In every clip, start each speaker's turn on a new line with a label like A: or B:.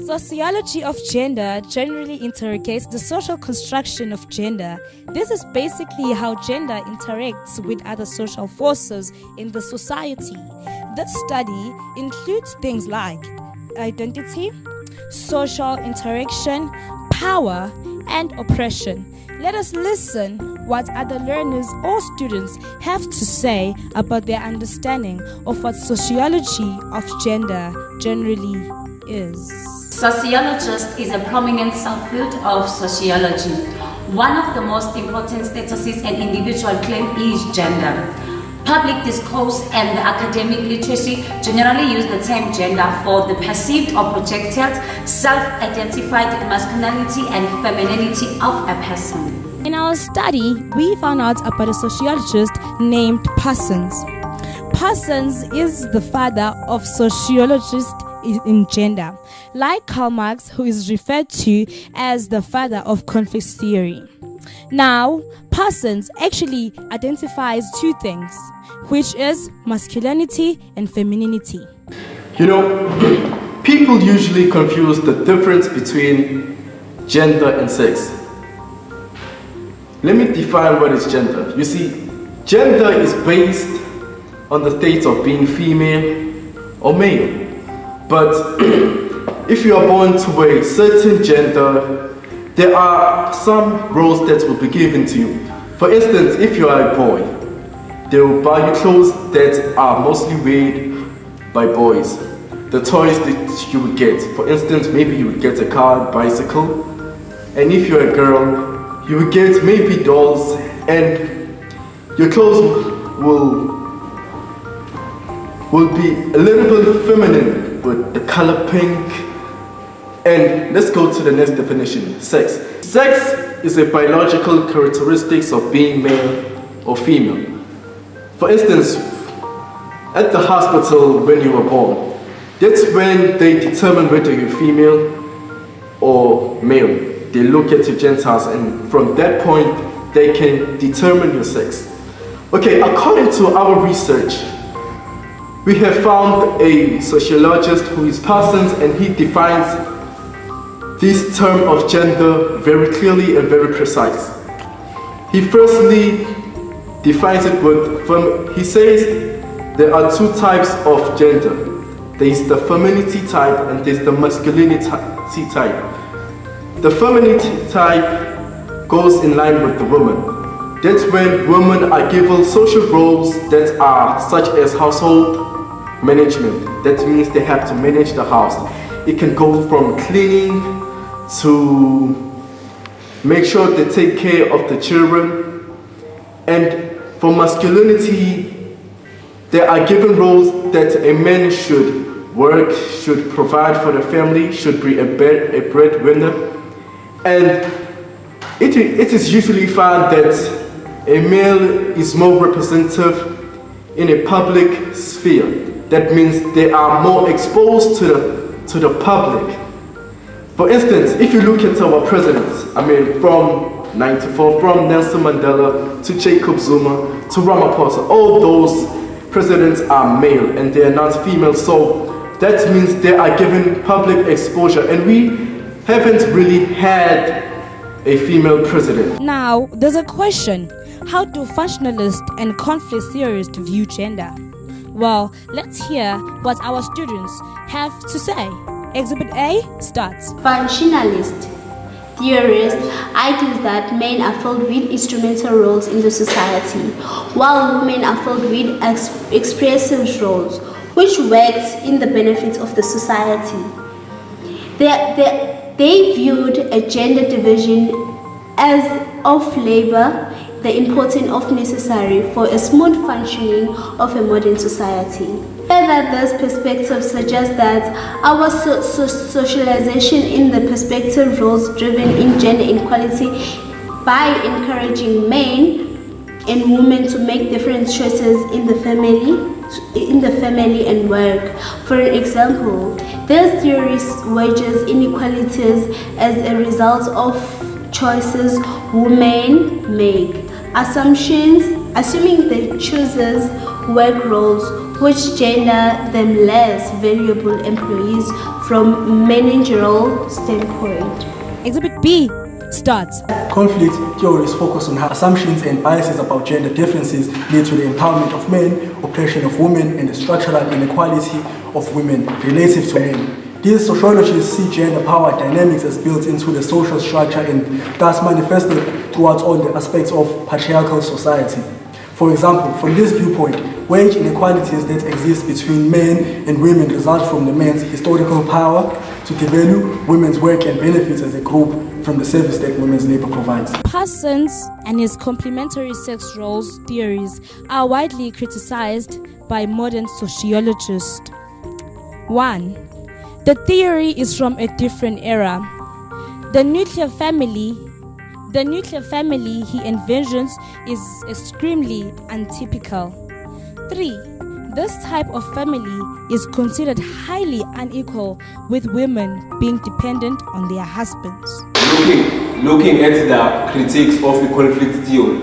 A: Sociology of gender generally interrogates the social construction of gender. This is basically how gender interacts with other social forces in the society. This study includes things like identity, social interaction, power, and oppression. Let us listen what other learners or students have to say about their understanding of what sociology of gender generally is.
B: Sociologist is a prominent subfield of sociology. One of the most important statuses an individual claim is gender. Public discourse and the academic literacy generally use the term gender for the perceived or projected self-identified masculinity and femininity of a person.
A: In our study, we found out about a sociologist named Parsons. Parsons is the father of sociologists in gender, like Karl Marx, who is referred to as the father of conflict theory. Now, Parsons actually identifies two things, which is masculinity and femininity.
C: You know, people usually confuse the difference between gender and sex. Let me define what is gender. You see, gender is based on the state of being female or male. But if you are born to a certain gender, there are some roles that will be given to you. For instance, if you are a boy, they will buy you clothes that are mostly made by boys. The toys that you would get, for instance, maybe you would get a car, bicycle, and if you're a girl, you would get maybe dolls, and your clothes will be a little bit feminine with the color pink. And let's go to the next definition, sex. Sex is a biological characteristic of being male or female. For instance, at the hospital when you were born, that's when they determine whether you're female or male. They look at your genitals, and from that point, they can determine your sex. Okay, according to our research, we have found a sociologist who is Parsons, and he defines this term of gender very clearly and very precise. He firstly defines it with, he says there are two types of gender. There is the femininity type and there is the masculinity type. The femininity type goes in line with the woman. That's when women are given social roles that are such as household management. That means they have to manage the house. It can go from cleaning to make sure they take care of the children. And for masculinity, there are given roles that a man should work, should provide for the family, should be a breadwinner. And it is usually found that a male is more representative in a public sphere. That means they are more exposed to the public. For instance, if you look at our presidents, from 94, from Nelson Mandela to Jacob Zuma to Ramaphosa, all those presidents are male and they are not female. So that means they are given public exposure, and we haven't really had a female president.
A: Now, there's a question. How do functionalists and conflict theorists view gender? Well, let's hear what our students have to say. Exhibit A starts.
D: Functionalist theorists argue that men are filled with instrumental roles in the society, while women are filled with expressive roles, which works in the benefit of the society. They viewed a gender division as of labor, the important of necessary for a smooth functioning of a modern society. Further, this perspective suggests that our socialization in the perspective roles driven in gender equality by encouraging men and women to make different choices in the family and work. For example, this theory wages inequalities as a result of choices women make. Assuming the choices work roles which gender them less variable employees from managerial standpoint.
A: Exhibit B starts.
E: Conflict theories focus on how assumptions and biases about gender differences lead to the empowerment of men, oppression of women, and the structural inequality of women relative to men. These sociologists see gender power dynamics as built into the social structure and thus manifested throughout all the aspects of patriarchal society. For example, from this viewpoint, wage inequalities that exist between men and women result from the men's historical power to devalue women's work and benefits as a group from the service that women's labor provides.
A: Parsons and his complementary sex roles theories are widely criticized by modern sociologists. 1. The theory is from a different era. The nuclear family he envisions is extremely untypical. 3. This type of family is considered highly unequal, with women being dependent on their husbands.
F: Looking at the critiques of the conflict theory,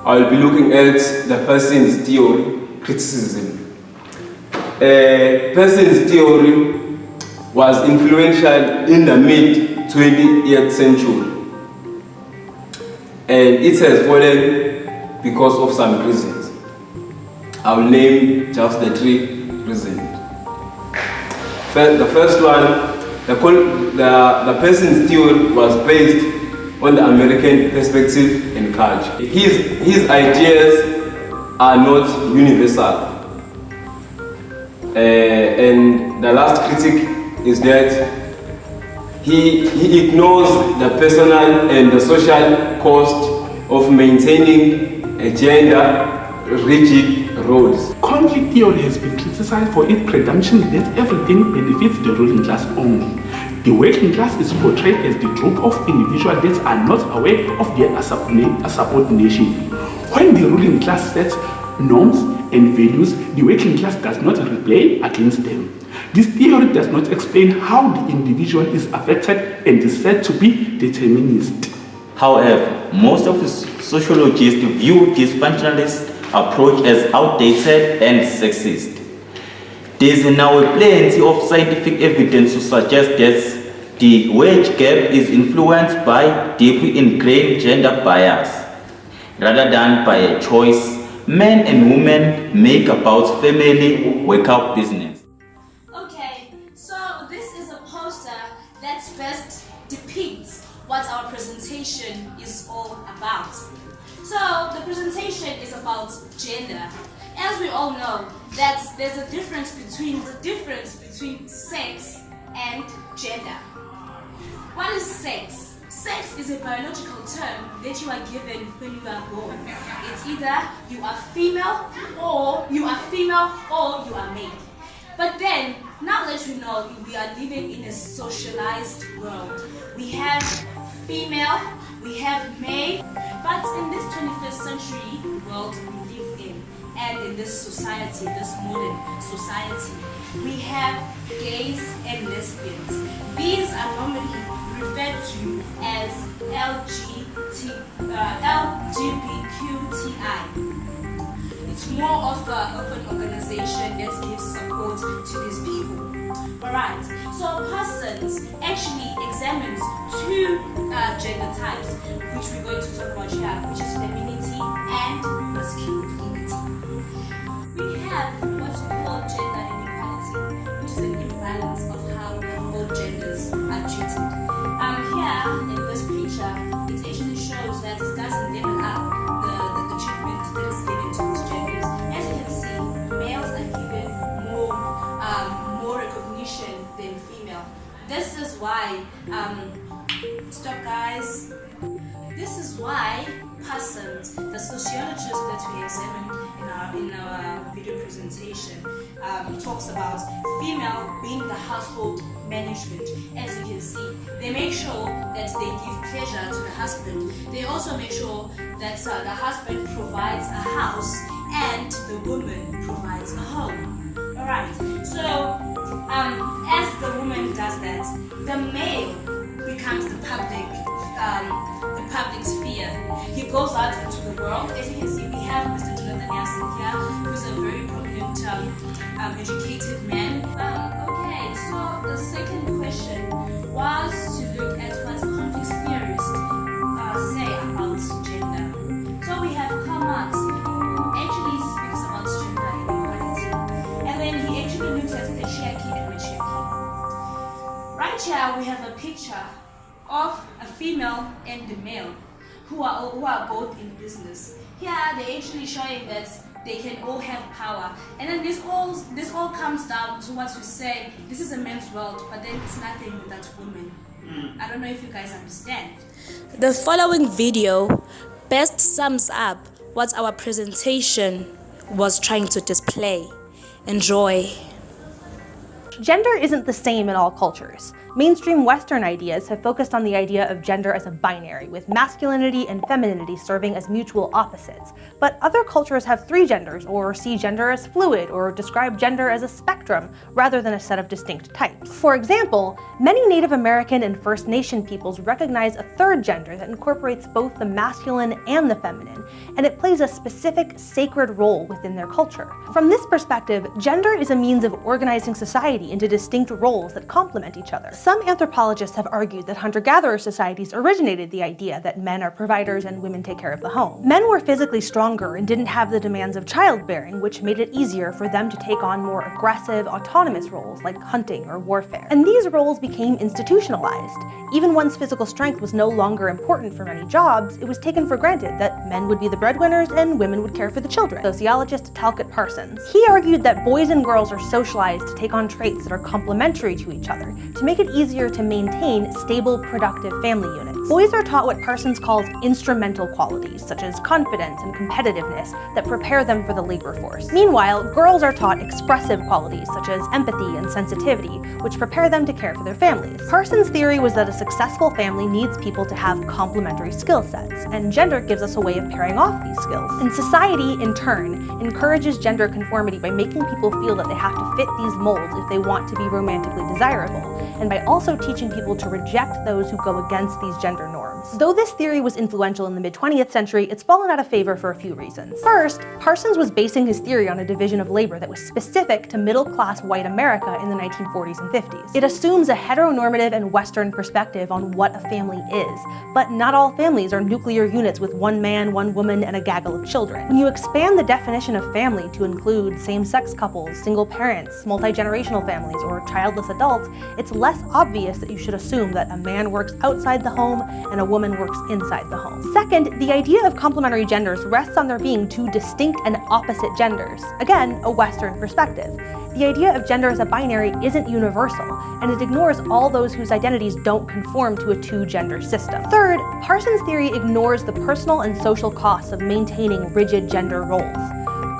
F: I'll be looking at the Parsons theory criticism. Parsons theory was influential in the mid-20th century, and it has fallen because of some reasons. I will name just the 3 reasons. The first one, the Parsons theory was based on the American perspective and culture. His ideas are not universal. And the last critic is that he ignores the personal and the social cost of maintaining a gender-rigid roles.
G: Conflict theory has been criticized for its presumption that everything benefits the ruling class only. The working class is portrayed as the group of individuals that are not aware of their subordination. When the ruling class sets norms and values, the working class does not rebel against them. This theory does not explain how the individual is affected and is said to be determinist.
H: However, most of the sociologists view this functionalist approach as outdated and sexist. There is now plenty of scientific evidence to suggest that the wage gap is influenced by deeply ingrained gender bias, rather than by a choice men and women make about family workout business.
B: Okay, so this is a poster that best depicts what our presentation is all about. So the presentation is about gender. As we all know, that there's a difference between sex and gender. What is sex? Sex is a biological term that you are given when you are born. It's either you are female or you are male. But then, now that we know we are living in a socialized world, we have female, we have male, but in this 21st century world we live in, and in this society, this modern society, we have gays and lesbians. These are normally referred to as LGBTQTI. It's more of an organization that gives support to these people. Alright, so Parsons actually examines 2 gender types, which we're going to talk about here, which is femininity and masculinity. We have what's called gender inequality, which is an imbalance of how both genders are treated. Here in this picture, it actually shows that it doesn't level up the treatment that is given to these genders. As you can see, males are given more recognition than female. This is why stop guys. This is why Parsons, the sociologist that we examined in our video presentation, talks about female being the household management. As you can see, they make sure that they give pleasure to the husband. They also make sure that the husband provides a house and the woman provides a home. Alright, so as the woman does that, the male becomes the public sphere. He goes out into the world. As you can see, we have Mr. Jonathan
I: Yasin here, who's a very prominent, educated man. Okay, so the second question was to look at what conflict theorists say about gender. So we have Karl Marx, who actually speaks about gender inequality, and then he actually looks at patriarchy and matriarchy. Right here we have a picture of a female and a male who are both in business. Here they're actually showing that they can all have power, and then this all comes down to what we say, this is a man's world, but then it's nothing without women. I don't know if you guys understand.
A: The following video best sums up what our presentation was trying to display. Enjoy.
J: Gender isn't the same in all cultures. Mainstream Western ideas have focused on the idea of gender as a binary, with masculinity and femininity serving as mutual opposites. But other cultures have three genders, or see gender as fluid, or describe gender as a spectrum, rather than a set of distinct types. For example, many Native American and First Nation peoples recognize a third gender that incorporates both the masculine and the feminine, and it plays a specific sacred role within their culture. From this perspective, gender is a means of organizing society into distinct roles that complement each other. Some anthropologists have argued that hunter-gatherer societies originated the idea that men are providers and women take care of the home. Men were physically stronger and didn't have the demands of childbearing, which made it easier for them to take on more aggressive, autonomous roles like hunting or warfare. And these roles became institutionalized. Even once physical strength was no longer important for many jobs, it was taken for granted that men would be the breadwinners and women would care for the children. Sociologist Talcott Parsons. He argued that boys and girls are socialized to take on traits that are complementary to each other, to make it easier to maintain stable, productive family units. Boys are taught what Parsons calls instrumental qualities, such as confidence and competitiveness, that prepare them for the labor force. Meanwhile, girls are taught expressive qualities, such as empathy and sensitivity, which prepare them to care for their families. Parsons' theory was that a successful family needs people to have complementary skill sets, and gender gives us a way of pairing off these skills. And society, in turn, encourages gender conformity by making people feel that they have to fit these molds if they want to be romantically desirable, and by also teaching people to reject those who go against these gender norms. Though this theory was influential in the mid-20th century, it's fallen out of favor for a few reasons. First, Parsons was basing his theory on a division of labor that was specific to middle-class white America in the 1940s and 50s. It assumes a heteronormative and Western perspective on what a family is, but not all families are nuclear units with one man, one woman, and a gaggle of children. When you expand the definition of family to include same-sex couples, single parents, multi-generational families, or childless adults, it's less obvious that you should assume that a man works outside the home and a woman works inside the home. Second, the idea of complementary genders rests on there being two distinct and opposite genders. Again, a Western perspective. The idea of gender as a binary isn't universal, and it ignores all those whose identities don't conform to a two-gender system. Third, Parsons' theory ignores the personal and social costs of maintaining rigid gender roles.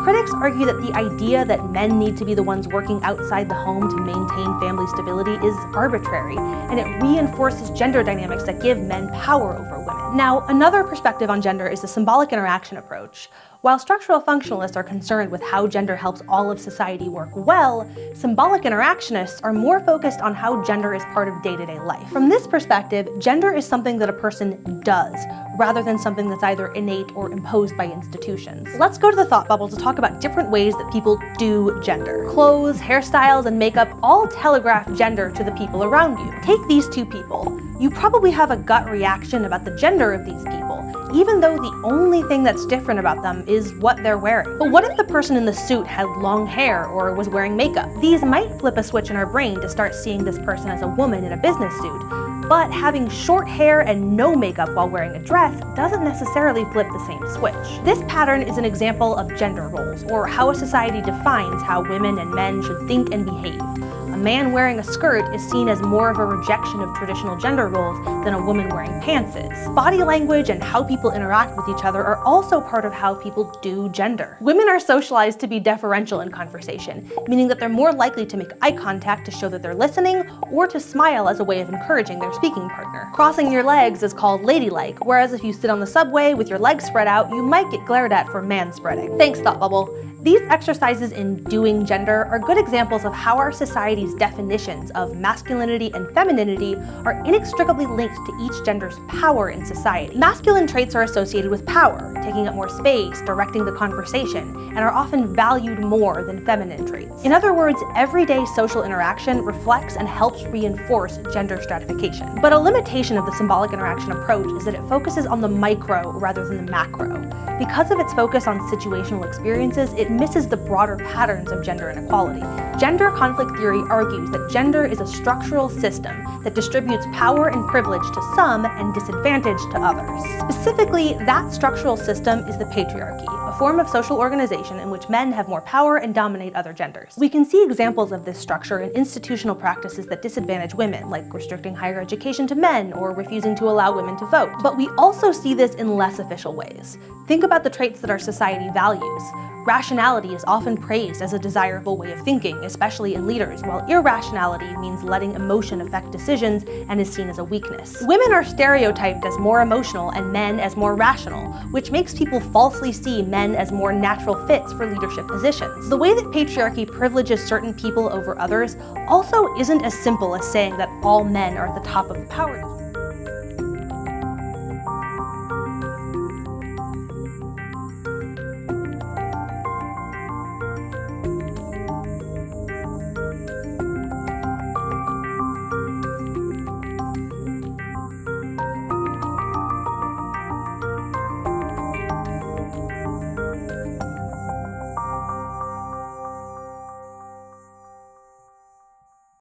J: Critics argue that the idea that men need to be the ones working outside the home to maintain family stability is arbitrary, and it reinforces gender dynamics that give men power over women. Now, another perspective on gender is the symbolic interaction approach. While structural functionalists are concerned with how gender helps all of society work well, symbolic interactionists are more focused on how gender is part of day-to-day life. From this perspective, gender is something that a person does, rather than something that's either innate or imposed by institutions. Let's go to the thought bubble to talk about different ways that people do gender. Clothes, hairstyles, and makeup all telegraph gender to the people around you. Take these two people. You probably have a gut reaction about the gender of these people, even though the only thing that's different about them is what they're wearing. But what if the person in the suit had long hair or was wearing makeup? These might flip a switch in our brain to start seeing this person as a woman in a business suit. But having short hair and no makeup while wearing a dress doesn't necessarily flip the same switch. This pattern is an example of gender roles, or how a society defines how women and men should think and behave. A man wearing a skirt is seen as more of a rejection of traditional gender roles than a woman wearing pants is. Body language and how people interact with each other are also part of how people do gender. Women are socialized to be deferential in conversation, meaning that they're more likely to make eye contact to show that they're listening, or to smile as a way of encouraging their speaking partner. Crossing your legs is called ladylike, whereas if you sit on the subway with your legs spread out, you might get glared at for manspreading. Thanks, Thought Bubble. These exercises in doing gender are good examples of how our society's definitions of masculinity and femininity are inextricably linked to each gender's power in society. Masculine traits are associated with power, taking up more space, directing the conversation, and are often valued more than feminine traits. In other words, everyday social interaction reflects and helps reinforce gender stratification. But a limitation of the symbolic interaction approach is that it focuses on the micro rather than the macro. Because of its focus on situational experiences, it misses the broader patterns of gender inequality. Gender conflict theory argues that gender is a structural system that distributes power and privilege to some and disadvantage to others. Specifically, that structural system is the patriarchy, a form of social organization in which men have more power and dominate other genders. We can see examples of this structure in institutional practices that disadvantage women, like restricting higher education to men or refusing to allow women to vote. But we also see this in less official ways. Think about the traits that our society values. Rationality is often praised as a desirable way of thinking, especially in leaders, while irrationality means letting emotion affect decisions and is seen as a weakness. Women are stereotyped as more emotional and men as more rational, which makes people falsely see men as more natural fits for leadership positions. The way that patriarchy privileges certain people over others also isn't as simple as saying that all men are at the top of the power.